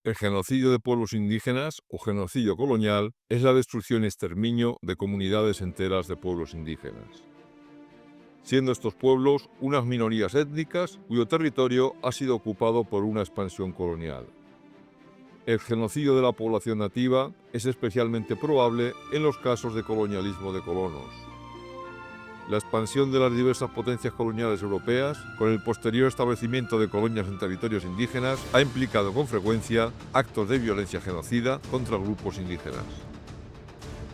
El genocidio de pueblos indígenas o genocidio colonial es la destrucción y exterminio de comunidades enteras de pueblos indígenas, siendo estos pueblos unas minorías étnicas cuyo territorio ha sido ocupado por una expansión colonial. El genocidio de la población nativa es especialmente probable en los casos de colonialismo de colonos. La expansión de las diversas potencias coloniales europeas, con el posterior establecimiento de colonias en territorios indígenas, ha implicado con frecuencia actos de violencia genocida contra grupos indígenas.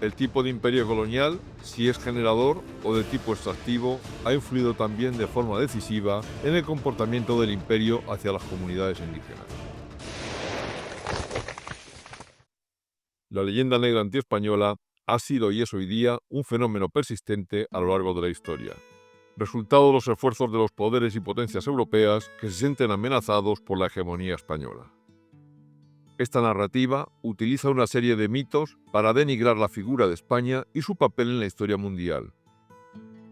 El tipo de imperio colonial, si es generador o de tipo extractivo, ha influido también de forma decisiva en el comportamiento del imperio hacia las comunidades indígenas. La leyenda negra antiespañola ha sido y es hoy día un fenómeno persistente a lo largo de la historia, resultado de los esfuerzos de los poderes y potencias europeas que se sienten amenazados por la hegemonía española. Esta narrativa utiliza una serie de mitos para denigrar la figura de España y su papel en la historia mundial.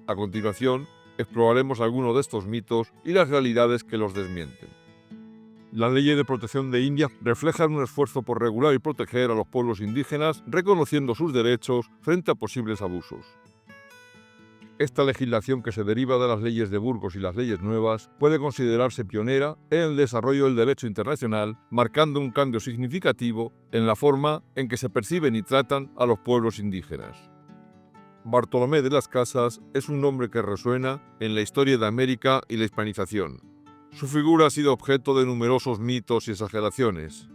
A continuación, exploraremos algunos de estos mitos y las realidades que los desmienten. Las leyes de protección de India reflejan un esfuerzo por regular y proteger a los pueblos indígenas, reconociendo sus derechos frente a posibles abusos. Esta legislación, que se deriva de las leyes de Burgos y las leyes nuevas, puede considerarse pionera en el desarrollo del derecho internacional, marcando un cambio significativo en la forma en que se perciben y tratan a los pueblos indígenas. Bartolomé de las Casas es un nombre que resuena en la historia de América y la hispanización. Su figura ha sido objeto de numerosos mitos y exageraciones.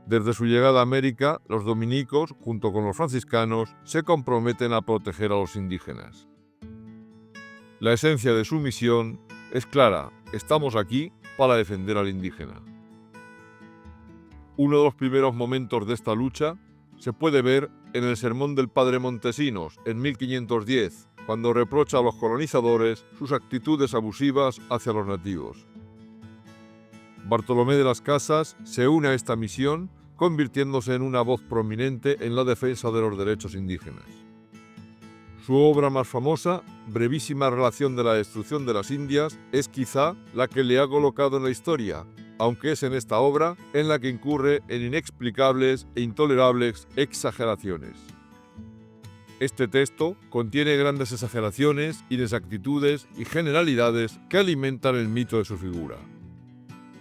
Desde su llegada a América, los dominicos, junto con los franciscanos, se comprometen a proteger a los indígenas. La esencia de su misión es clara: estamos aquí para defender al indígena. Uno de los primeros momentos de esta lucha se puede ver en el sermón del padre Montesinos, en 1510, cuando reprocha a los colonizadores sus actitudes abusivas hacia los nativos. Bartolomé de las Casas se une a esta misión, convirtiéndose en una voz prominente en la defensa de los derechos indígenas. Su obra más famosa, Brevísima relación de la destrucción de las Indias, es quizá la que le ha colocado en la historia, aunque es en esta obra en la que incurre en inexplicables e intolerables exageraciones. Este texto contiene grandes exageraciones, inexactitudes y generalidades que alimentan el mito de su figura.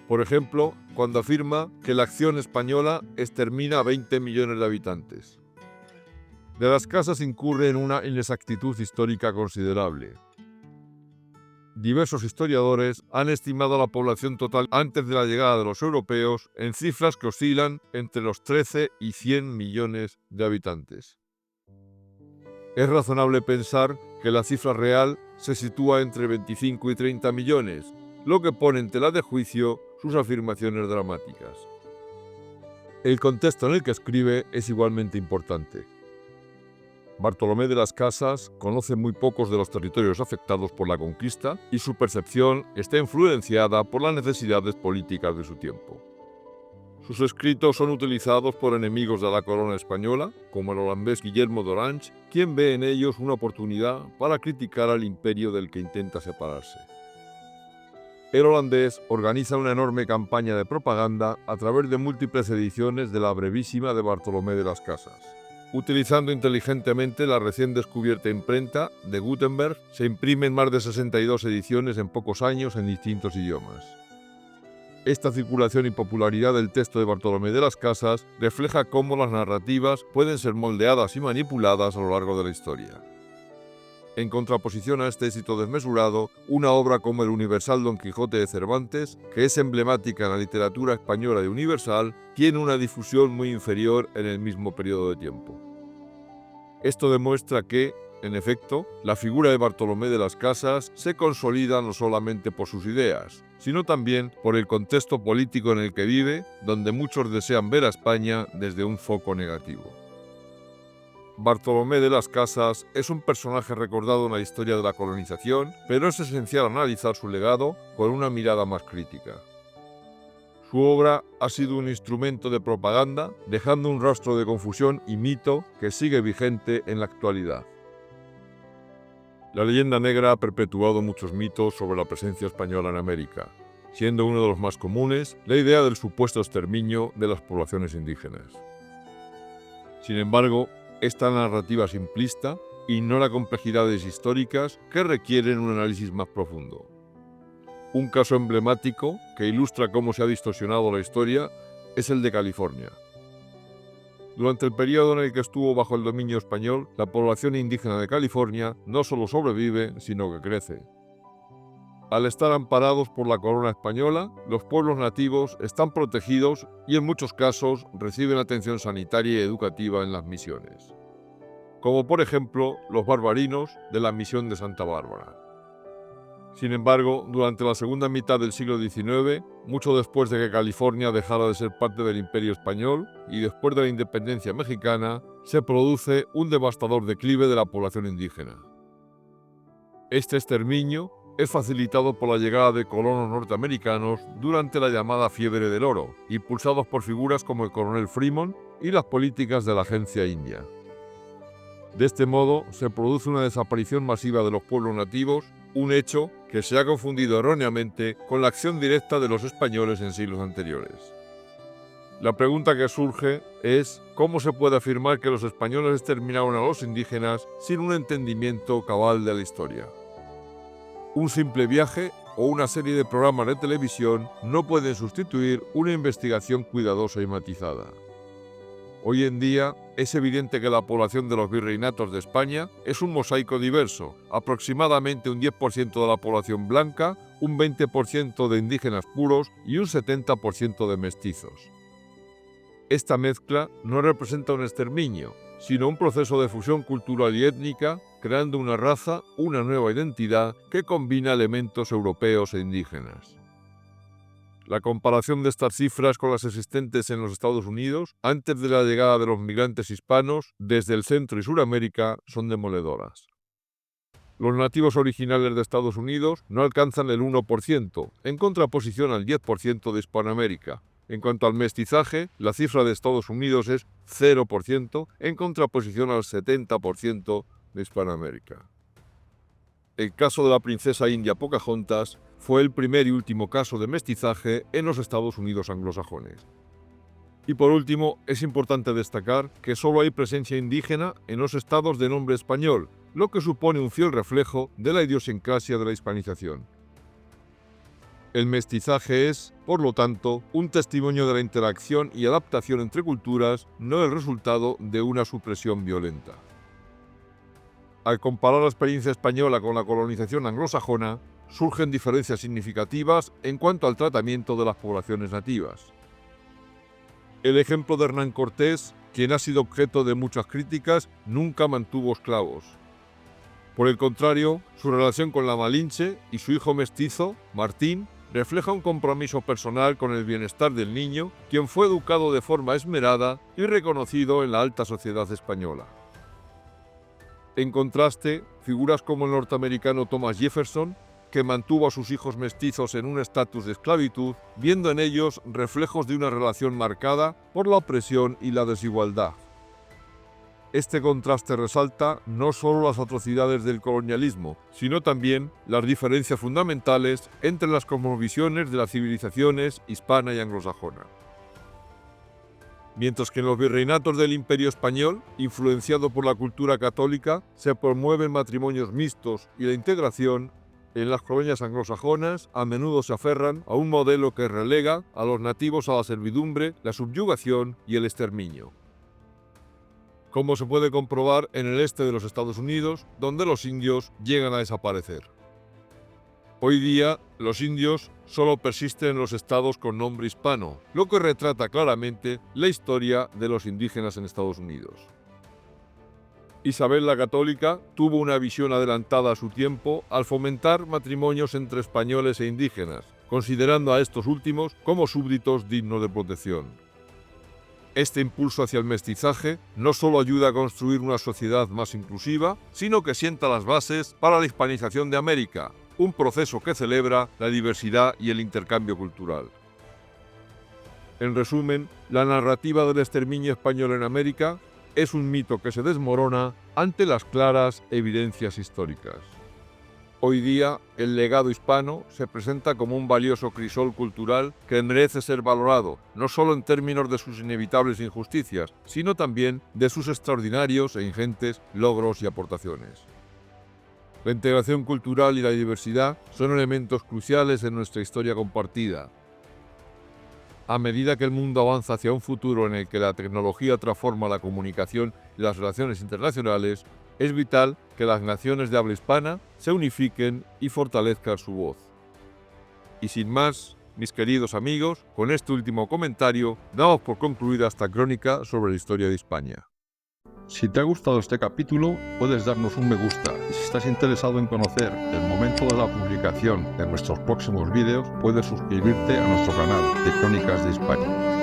Por ejemplo, cuando afirma que la acción española extermina a 20 millones de habitantes. De las Casas incurre en una inexactitud histórica considerable. Diversos historiadores han estimado la población total antes de la llegada de los europeos en cifras que oscilan entre los 13 y 100 millones de habitantes. Es razonable pensar que la cifra real se sitúa entre 25 y 30 millones, lo que pone en tela de juicio sus afirmaciones dramáticas. El contexto en el que escribe es igualmente importante. Bartolomé de las Casas conoce muy pocos de los territorios afectados por la conquista y su percepción está influenciada por las necesidades políticas de su tiempo. Sus escritos son utilizados por enemigos de la corona española, como el holandés Guillermo d'Orange, quien ve en ellos una oportunidad para criticar al imperio del que intenta separarse. El holandés organiza una enorme campaña de propaganda a través de múltiples ediciones de la Brevísima de Bartolomé de las Casas. Utilizando inteligentemente la recién descubierta imprenta de Gutenberg, se imprimen más de 62 ediciones en pocos años en distintos idiomas. Esta circulación y popularidad del texto de Bartolomé de las Casas refleja cómo las narrativas pueden ser moldeadas y manipuladas a lo largo de la historia. En contraposición a este éxito desmesurado, una obra como el universal Don Quijote de Cervantes, que es emblemática en la literatura española y universal, tiene una difusión muy inferior en el mismo periodo de tiempo. Esto demuestra que, en efecto, la figura de Bartolomé de las Casas se consolida no solamente por sus ideas, sino también por el contexto político en el que vive, donde muchos desean ver a España desde un foco negativo. Bartolomé de las Casas es un personaje recordado en la historia de la colonización, pero es esencial analizar su legado con una mirada más crítica. Su obra ha sido un instrumento de propaganda, dejando un rastro de confusión y mito que sigue vigente en la actualidad. La leyenda negra ha perpetuado muchos mitos sobre la presencia española en América. siendo uno de los más comunes la idea del supuesto exterminio de las poblaciones indígenas. Sin embargo, esta narrativa simplista ignora complejidades históricas que requieren un análisis más profundo. Un caso emblemático que ilustra cómo se ha distorsionado la historia es el de California. Durante el periodo en el que estuvo bajo el dominio español, la población indígena de California no solo sobrevive, sino que crece. Al estar amparados por la corona española, los pueblos nativos están protegidos y en muchos casos reciben atención sanitaria y educativa en las misiones, como por ejemplo los barbarinos de la misión de Santa Bárbara. Sin embargo, durante la segunda mitad del siglo XIX, mucho después de que California dejara de ser parte del Imperio Español y después de la independencia mexicana, se produce un devastador declive de la población indígena. Este exterminio es facilitado por la llegada de colonos norteamericanos durante la llamada Fiebre del Oro, impulsados por figuras como el coronel Fremont y las políticas de la agencia india. De este modo, se produce una desaparición masiva de los pueblos nativos, un hecho que se ha confundido erróneamente con la acción directa de los españoles en siglos anteriores. La pregunta que surge es ¿cómo se puede afirmar que los españoles exterminaron a los indígenas sin un entendimiento cabal de la historia? Un simple viaje o una serie de programas de televisión no pueden sustituir una investigación cuidadosa y matizada. Hoy en día es evidente que la población de los virreinatos de España es un mosaico diverso, aproximadamente un 10% de la población blanca, un 20% de indígenas puros y un 70% de mestizos. Esta mezcla no representa un exterminio, sino un proceso de fusión cultural y étnica, creando una raza, una nueva identidad que combina elementos europeos e indígenas. La comparación de estas cifras con las existentes en los Estados Unidos antes de la llegada de los migrantes hispanos desde el Centro y Suramérica son demoledoras. Los nativos originales de Estados Unidos no alcanzan el 1%, en contraposición al 10% de Hispanoamérica. En cuanto al mestizaje, la cifra de Estados Unidos es 0%, en contraposición al 70% de Hispanoamérica. El caso de la princesa india Pocahontas fue el primer y último caso de mestizaje en los Estados Unidos anglosajones. Y por último, es importante destacar que solo hay presencia indígena en los estados de nombre español, lo que supone un fiel reflejo de la idiosincrasia de la hispanización. El mestizaje es, por lo tanto, un testimonio de la interacción y adaptación entre culturas, no el resultado de una supresión violenta. Al comparar la experiencia española con la colonización anglosajona, surgen diferencias significativas en cuanto al tratamiento de las poblaciones nativas. El ejemplo de Hernán Cortés, quien ha sido objeto de muchas críticas, nunca mantuvo esclavos. Por el contrario, su relación con la Malinche y su hijo mestizo, Martín, refleja un compromiso personal con el bienestar del niño, quien fue educado de forma esmerada y reconocido en la alta sociedad española. En contraste, figuras como el norteamericano Thomas Jefferson, que mantuvo a sus hijos mestizos en un estatus de esclavitud, viendo en ellos reflejos de una relación marcada por la opresión y la desigualdad. Este contraste resalta no solo las atrocidades del colonialismo, sino también las diferencias fundamentales entre las cosmovisiones de las civilizaciones hispana y anglosajona. Mientras que en los virreinatos del Imperio Español, influenciado por la cultura católica, se promueven matrimonios mixtos y la integración, en las colonias anglosajonas a menudo se aferran a un modelo que relega a los nativos a la servidumbre, la subyugación y el exterminio. Como se puede comprobar en el este de los Estados Unidos, donde los indios llegan a desaparecer. Hoy día, los indios solo persisten en los estados con nombre hispano, lo que retrata claramente la historia de los indígenas en Estados Unidos. Isabel la Católica tuvo una visión adelantada a su tiempo al fomentar matrimonios entre españoles e indígenas, considerando a estos últimos como súbditos dignos de protección. Este impulso hacia el mestizaje no solo ayuda a construir una sociedad más inclusiva, sino que sienta las bases para la hispanización de América, un proceso que celebra la diversidad y el intercambio cultural. En resumen, la narrativa del exterminio español en América es un mito que se desmorona ante las claras evidencias históricas. Hoy día, el legado hispano se presenta como un valioso crisol cultural que merece ser valorado, no solo en términos de sus inevitables injusticias, sino también de sus extraordinarios e ingentes logros y aportaciones. La integración cultural y la diversidad son elementos cruciales en nuestra historia compartida. A medida que el mundo avanza hacia un futuro en el que la tecnología transforma la comunicación y las relaciones internacionales, es vital que las naciones de habla hispana se unifiquen y fortalezcan su voz. Y sin más, mis queridos amigos, con este último comentario damos por concluida esta crónica sobre la historia de España. Si te ha gustado este capítulo, puedes darnos un me gusta y si estás interesado en conocer el momento de la publicación de nuestros próximos vídeos, puedes suscribirte a nuestro canal de Crónicas de España.